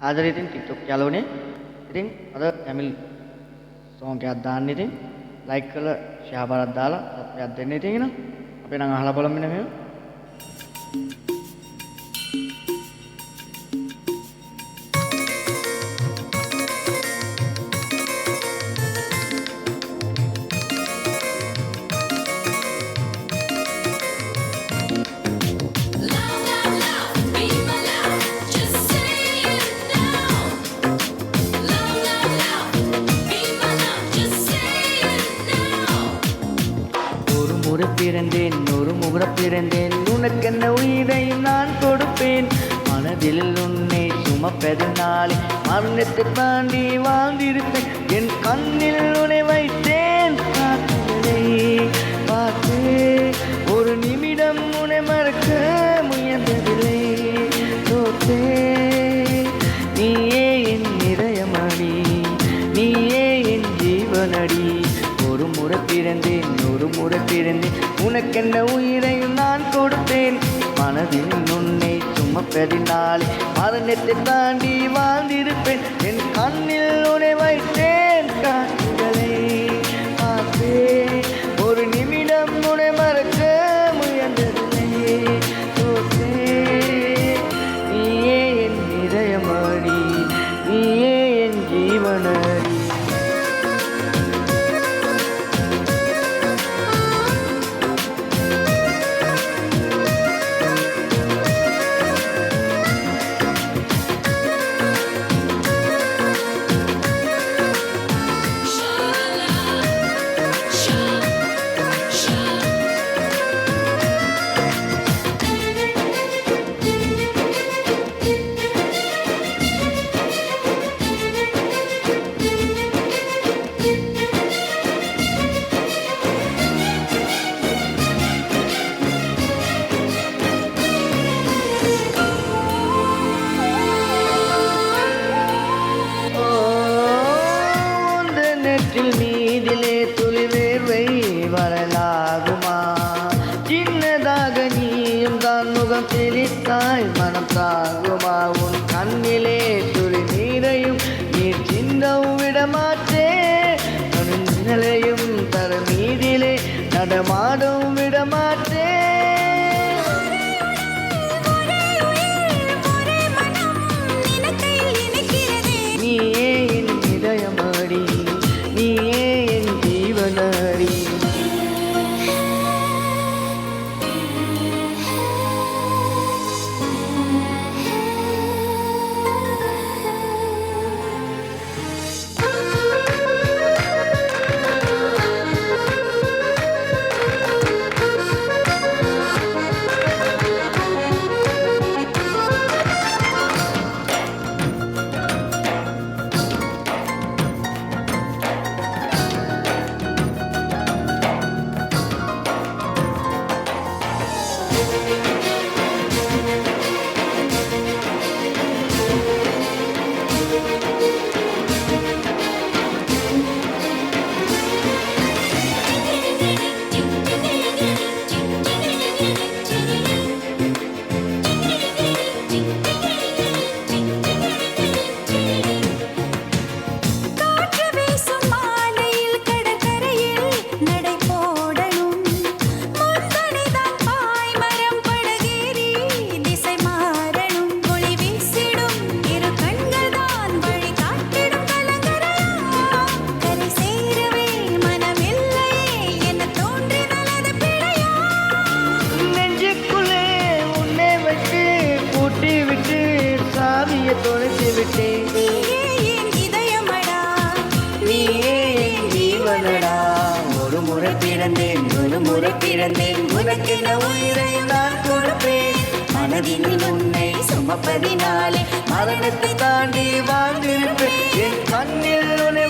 ආදරේ ඉතින් TikTok යාළුවනේ. ඉතින් අද ෆැමිලි සෝං එකක් දාන්න ඉතින් ලයික් කරලා ෂෙයා බාරක් දාලා සබ්ස්ක්‍රයිබ් දෙන්න ඉතින් එහෙනම් අපි නම් අහලා බලමු මෙන්න මේව. பிறந்தேன் ஒரு முறை பிறந்தேன் உனக்கென்ன உயிரை நான் கொடுப்பேன் மனதில் உன்னை சுமப்பதனாலே மரணத்தை தாண்டி வாழ்ந்திருப்பேன் என் கண்ணில் உன்னை வைத்தேன் காத்துகளை பார்த்து ஒரு நிமிடம் உன்னை மறக்க முயன்றதில்லை தோற்றே நீயே என் இதயமடி நீயே என் ஜீவனடி ஒரு முறை பிறந்தேன் ஒரு முறை பிறந்தேன் உனக்கென்ன உயிரையும் நான் கொடுத்தேன் மனதில் உன்னை சுமப்பதினாலே மரணத்தை தாண்டி வாழ்ந்திருப்பேன் என் கண்ணில் உன்னை வைத்தேன் காட்சிகளை பார்த்தேன் ஒரு நிமிடம் உன்னை மறக்க முயன்றதில்லை தோற்றேன் நீயே என் இதயமடி நீயே என் ஜீவனடி. மீதிலே துளி வேர்வை வரலாகுமா சின்னதாக நீயும் தான் முகம் தெளித்தாய் மனம் தாங்குமா உன் கண்ணிலே துளி நீரையும் நீர் சின்னவும் விடமாட்டேன் நிலையும் தர மீதிலே நடமாடும் விடமாட்டேன் நீயே என் இதயமடி நீயே என் ஜீவனடி. தொலைத்து விட்டேன் நீயே என் இதயமடா நீயே என் ஜீவனடா ஒரு முறை பிறந்தேன் ஒரு முறை பிறந்தேன் உனக்கென்ன உயிரை நான் கொடுப்பேன் மனதில் உன்னை சுமப்பதினாலே மரணத்தை தாண்டி வாழ்ந்திருப்பேன் என் கண்ணில் உன்னை